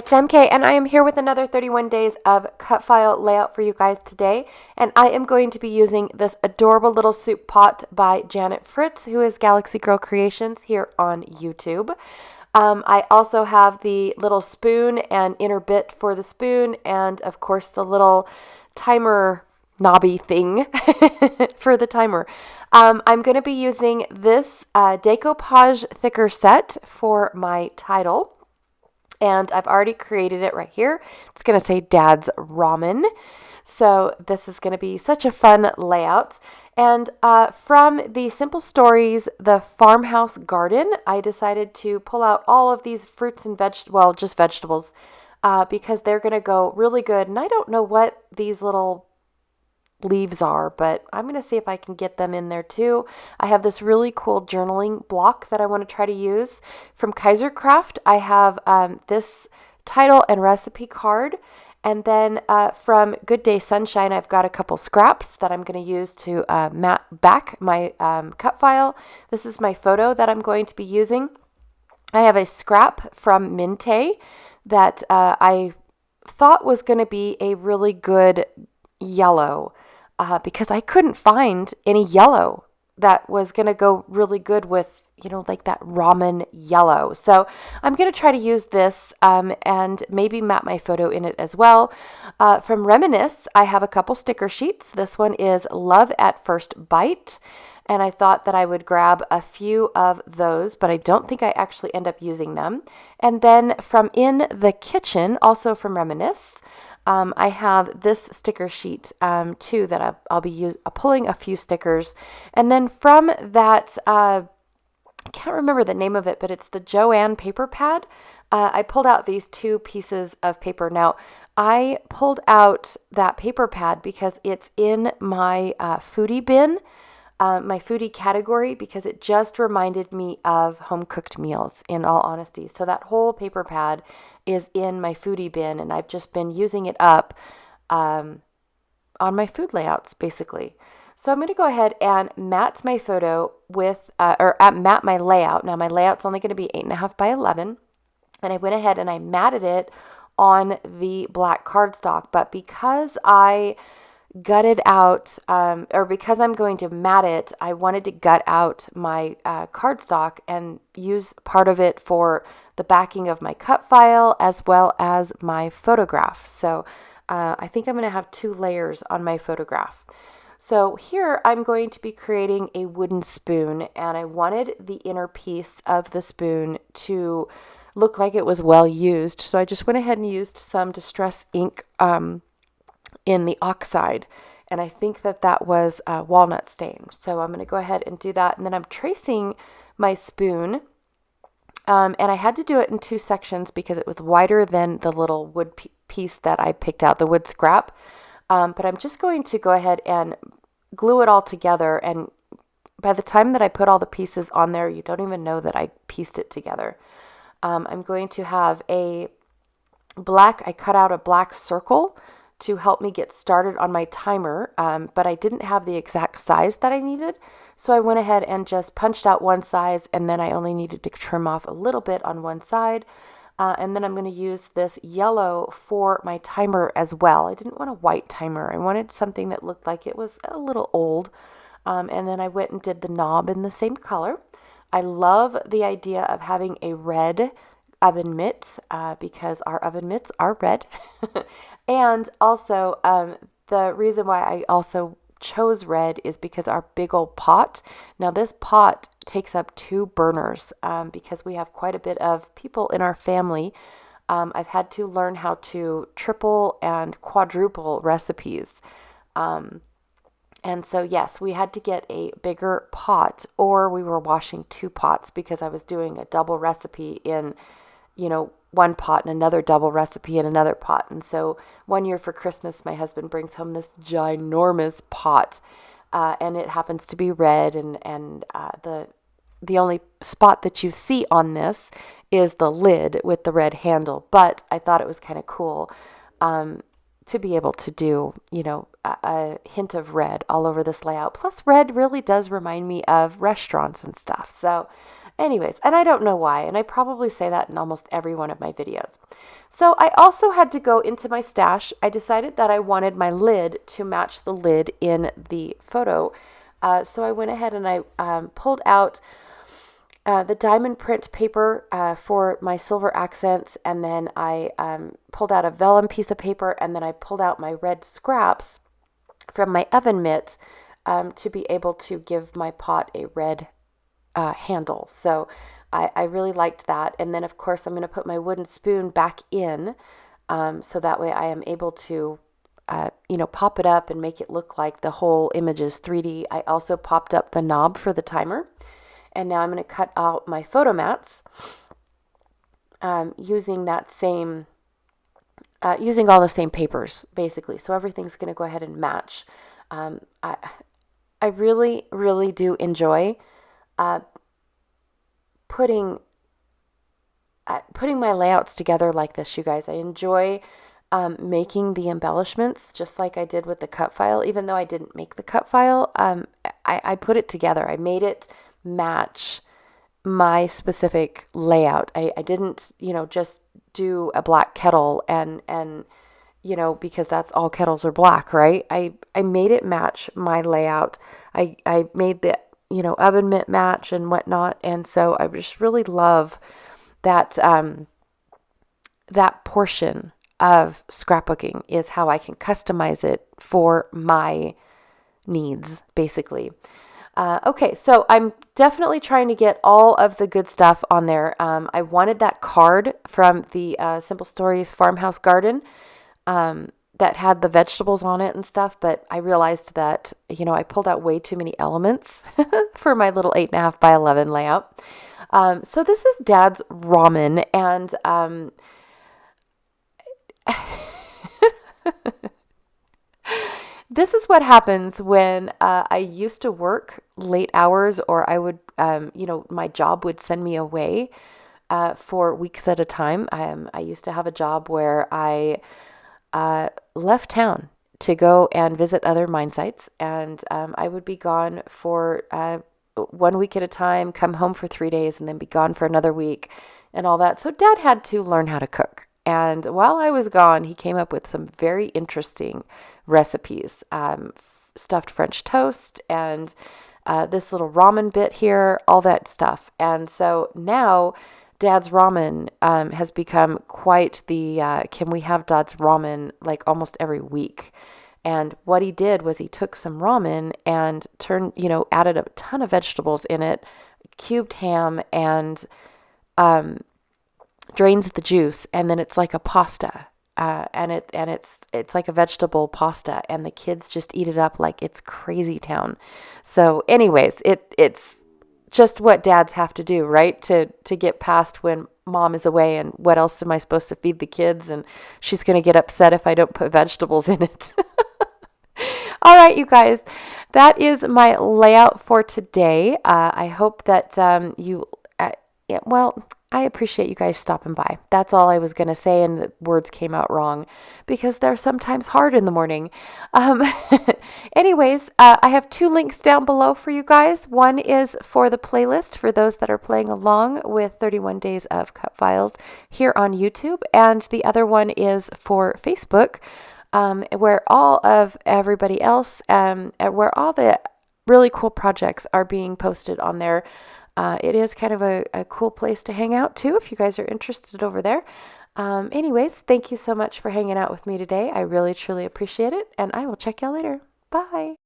it's MK, and I am here with another 31 days of cut file layout for you guys today. And I am going to be using this adorable little soup pot by Janet Fritz, who is Galaxy Girl Creations here on YouTube. I also have the little spoon and inner bit for the spoon, and of course the little timer knobby thing for the timer. I'm going to be using this decoupage thicker set for my title. And I've already created it right here. It's going to say Dad's Ramen. So this is going to be such a fun layout. And from the Simple Stories, the Farmhouse Garden, I decided to pull out all of these fruits and just vegetables, because they're going to go really good. And I don't know what these little leaves are, but I'm going to see if I can get them in there too. I have this really cool journaling block that I want to try to use. From Kaiser Craft, I have this title and recipe card. And then from Good Day Sunshine, I've got a couple scraps that I'm going to use to back my cut file. This is my photo that I'm going to be using. I have a scrap from Minte that I thought was going to be a really good yellow, because I couldn't find any yellow that was going to go really good with, like that ramen yellow. So I'm going to try to use this and maybe map my photo in it as well. From Reminisce, I have a couple sticker sheets. This one is Love at First Bite. And I thought that I would grab a few of those, but I don't think I actually end up using them. And then from In the Kitchen, also from Reminisce, I have this sticker sheet too that I'll be pulling a few stickers. And then from that, I can't remember the name of it, but it's the Joanne paper pad. I pulled out these two pieces of paper. Now, I pulled out that paper pad because it's in my foodie bin, my foodie category, because it just reminded me of home cooked meals, in all honesty. So that whole paper pad is in my foodie bin, and I've just been using it up on my food layouts, basically. So I'm going to go ahead and mat my photo with, mat my layout. Now my layout's only going to be 8.5 by 11, and I went ahead and I matted it on the black cardstock. But because I gutted out, or because I'm going to mat it, I wanted to gut out my cardstock and use part of it for the backing of my cut file as well as my photograph. So I think I'm going to have 2 layers on my photograph. So here I'm going to be creating a wooden spoon, and I wanted the inner piece of the spoon to look like it was well used. So I just went ahead and used some Distress ink in the oxide, and I think that was walnut stain. So I'm going to go ahead and do that, and then I'm tracing my spoon, and I had to do it in 2 sections because it was wider than the little wood piece that I picked out, the wood scrap. But I'm just going to go ahead and glue it all together, and by the time that I put all the pieces on there, you don't even know that I pieced it together. I'm going to have I cut out a black circle to help me get started on my timer, but I didn't have the exact size that I needed. So I went ahead and just punched out one size, and then I only needed to trim off a little bit on one side. And then I'm going to use this yellow for my timer as well. I didn't want a white timer. I wanted something that looked like it was a little old. And then I went and did the knob in the same color. I love the idea of having a red oven mitt because our oven mitts are red. And also, the reason why I also chose red is because our big old pot. Now this pot takes up 2 burners because we have quite a bit of people in our family. I've had to learn how to triple and quadruple recipes. And so yes, we had to get a bigger pot, or we were washing 2 pots because I was doing a double recipe in, one pot and another double recipe in another pot. And so one year for Christmas, my husband brings home this ginormous pot, and it happens to be red, and the only spot that you see on this is the lid with the red handle. But I thought it was kind of cool to be able to do, a hint of red all over this layout. Plus, red really does remind me of restaurants and stuff. So Anyways, and I don't know why, and I probably say that in almost every one of my videos. So I also had to go into my stash. I decided that I wanted my lid to match the lid in the photo. So I went ahead and I pulled out the diamond print paper for my silver accents, and then I pulled out a vellum piece of paper, and then I pulled out my red scraps from my oven mitt to be able to give my pot a red handle. So I really liked that. And then, of course, I'm going to put my wooden spoon back in so that way I am able to pop it up and make it look like the whole image is 3D. I also popped up the knob for the timer. And now I'm going to cut out my photo mats using that same, using all the same papers, basically. So everything's going to go ahead and match. I really, really do enjoy putting my layouts together like this, you guys. I enjoy making the embellishments just like I did with the cut file. Even though I didn't make the cut file, I put it together. I made it match my specific layout. I didn't, just do a black kettle and because that's all kettles are black, right? I made it match my layout. I made the, oven mitt match and whatnot. And so I just really love that, that portion of scrapbooking is how I can customize it for my needs, basically. Okay, so I'm definitely trying to get all of the good stuff on there. I wanted that card from the Simple Stories Farmhouse Garden that had the vegetables on it and stuff, but I realized that, I pulled out way too many elements for my little 8.5 by 11 layout. So this is Dad's ramen, and this is what happens when I used to work late hours, or I would, my job would send me away for weeks at a time. I used to have a job where I left town to go and visit other mine sites, and I would be gone for 1 week at a time, come home for 3 days, and then be gone for another week and all that. So Dad had to learn how to cook. And while I was gone, he came up with some very interesting recipes, stuffed French toast and this little ramen bit here, all that stuff. And so now Dad's ramen has become quite the, can we have Dad's ramen like almost every week? And what he did was he took some ramen and added a ton of vegetables in it, cubed ham, and drains the juice, and then it's like a pasta, and it's like a vegetable pasta, and the kids just eat it up like it's crazy town. So, anyways, it's just what dads have to do, right? To get past when mom is away, and what else am I supposed to feed the kids? And she's gonna get upset if I don't put vegetables in it. All right, you guys, that is my layout for today. I hope that I appreciate you guys stopping by. That's all I was going to say, and the words came out wrong because they're sometimes hard in the morning. Anyways, I have 2 links down below for you guys. One is for the playlist for those that are playing along with 31 Days of Cut Files here on YouTube, and the other one is for Facebook, where all of everybody else, where all the really cool projects are being posted on there. It is kind of a cool place to hang out too, if you guys are interested over there. Anyways, thank you so much for hanging out with me today. I really, truly appreciate it, and I will check y'all later. Bye.